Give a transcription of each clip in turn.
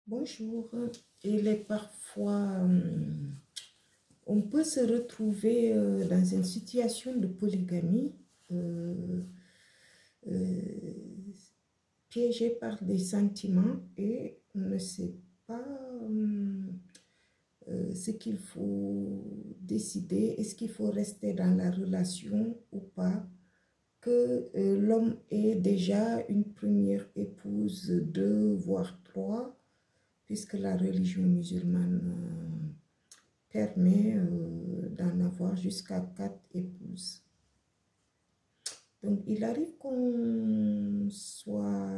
Bonjour. Il est parfois, on peut se retrouver dans une situation de polygamie, euh, euh, piégé par des sentiments et on ne sait pas ce qu'il faut décider. Est-ce qu'il faut rester dans la relation ou pas? Que l'homme ait déjà une première épouse, deux, voire trois, puisque la religion musulmane permet d'en avoir jusqu'à 4 épouses. Donc, il arrive qu'on soit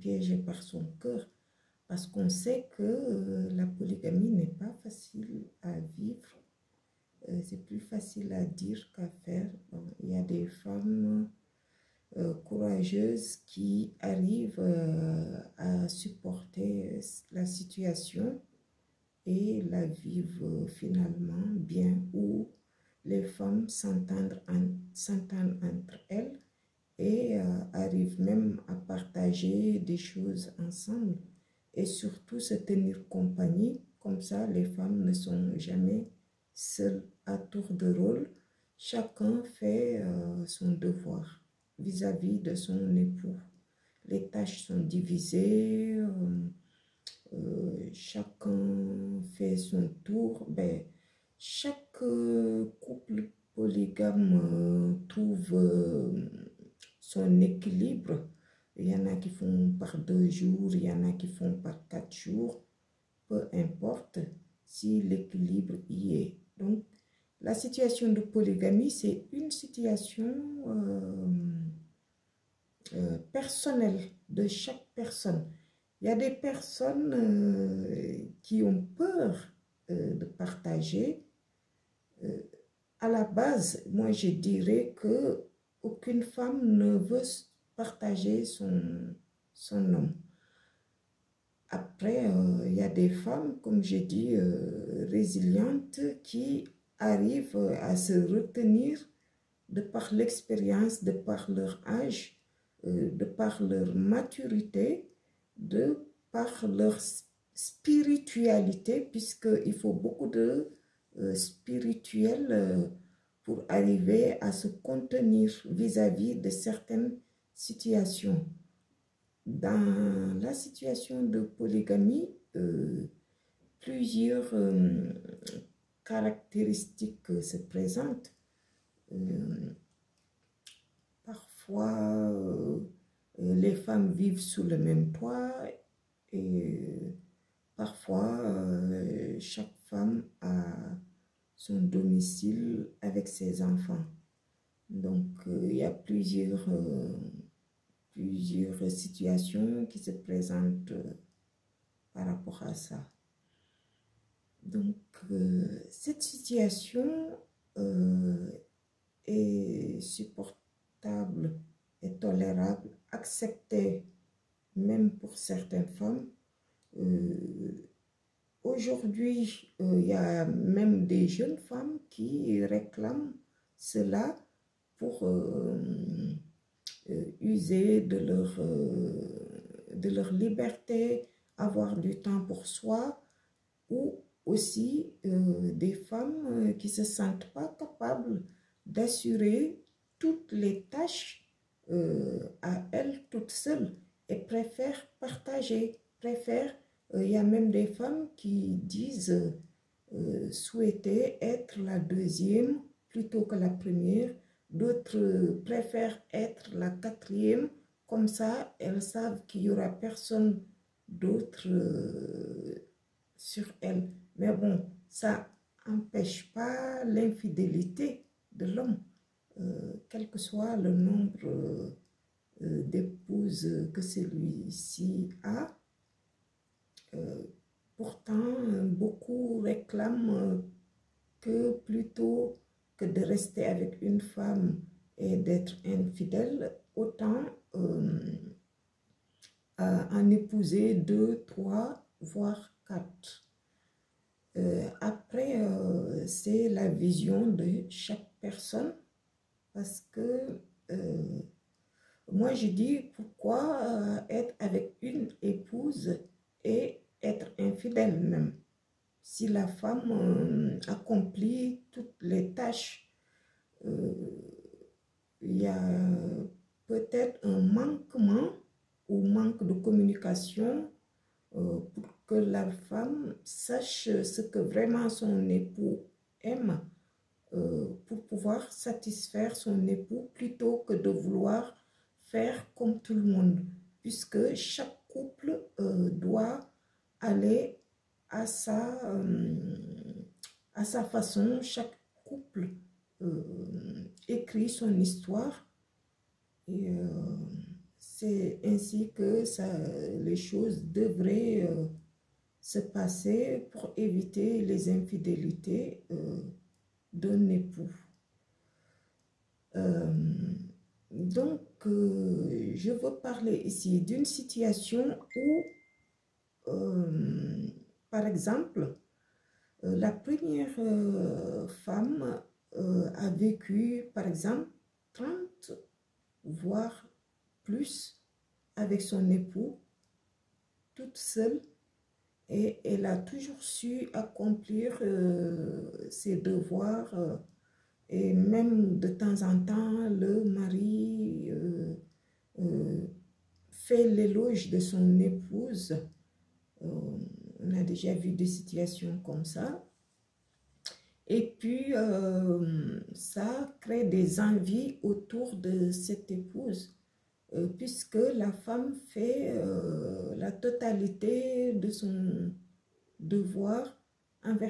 piégé par son cœur parce qu'on sait que la polygamie n'est pas facile à vivre. C'est plus facile à dire qu'à faire. Bon, il y a des femmes courageuses qui arrivent à supporter la situation et la vivent finalement bien, où les femmes s'entendent entre elles et arrivent même à partager des choses ensemble et surtout se tenir compagnie. Comme ça, les femmes ne sont jamais seules à tour de rôle. Chacun fait son devoir vis-à-vis de son époux. Les tâches sont divisées, chacun fait son tour. Ben, chaque couple polygame trouve son équilibre. Il y en a qui font par 2 jours, il y en a qui font par 4 jours. Peu importe si l'équilibre y est. Donc, la situation de polygamie, c'est une situation personnelle de chaque personne. Il y a des personnes qui ont peur de partager. À la base, moi je dirais que aucune femme ne veut partager son homme. Après, il y a des femmes, comme j'ai dit, résilientes qui arrivent à se retenir de par l'expérience, de par leur âge, de par leur maturité, de par leur spiritualité, puisqu'il faut beaucoup de spirituel pour arriver à se contenir vis-à-vis de certaines situations. Dans la situation de polygamie, plusieurs caractéristiques se présentent. Parfois, les femmes vivent sous le même toit et parfois, chaque femme a son domicile avec ses enfants. Donc, il y a plusieurs situations qui se présentent par rapport à ça. Donc, cette situation est supportable et tolérable, acceptée même pour certaines femmes. Aujourd'hui, il y a même des jeunes femmes qui réclament cela pour user de leur liberté, avoir du temps pour soi, ou aussi des femmes qui ne se sentent pas capables d'assurer toutes les tâches à elles toutes seules et préfèrent partager, il y a même des femmes qui disent souhaiter être la deuxième plutôt que la première. D'autres préfèrent être la quatrième. Comme ça, elles savent qu'il n'y aura personne d'autre sur elles. Mais bon, ça n'empêche pas l'infidélité de l'homme, quel que soit le nombre d'épouses que celui-ci a. Pourtant, beaucoup réclament que plutôt que de rester avec une femme et d'être infidèle, autant en épouser 2, 3, voire 4. Après, c'est la vision de chaque personne, parce que moi je dis pourquoi être avec une épouse et d'elle-même. Si la femme accomplit toutes les tâches, il y a peut-être un manquement ou manque de communication pour que la femme sache ce que vraiment son époux aime pour pouvoir satisfaire son époux plutôt que de vouloir faire comme tout le monde, puisque chaque couple doit aller à sa façon, chaque couple écrit son histoire et c'est ainsi que les choses devraient se passer pour éviter les infidélités d'un époux. Donc, je veux parler ici d'une situation où, par exemple, la première femme a vécu, par exemple, 30 voire plus avec son époux, toute seule, et elle a toujours su accomplir ses devoirs et même de temps en temps, le mari fait l'éloge de son épouse. On a déjà vu des situations comme ça. Et puis, ça crée des envies autour de cette épouse, puisque la femme fait la totalité de son devoir envers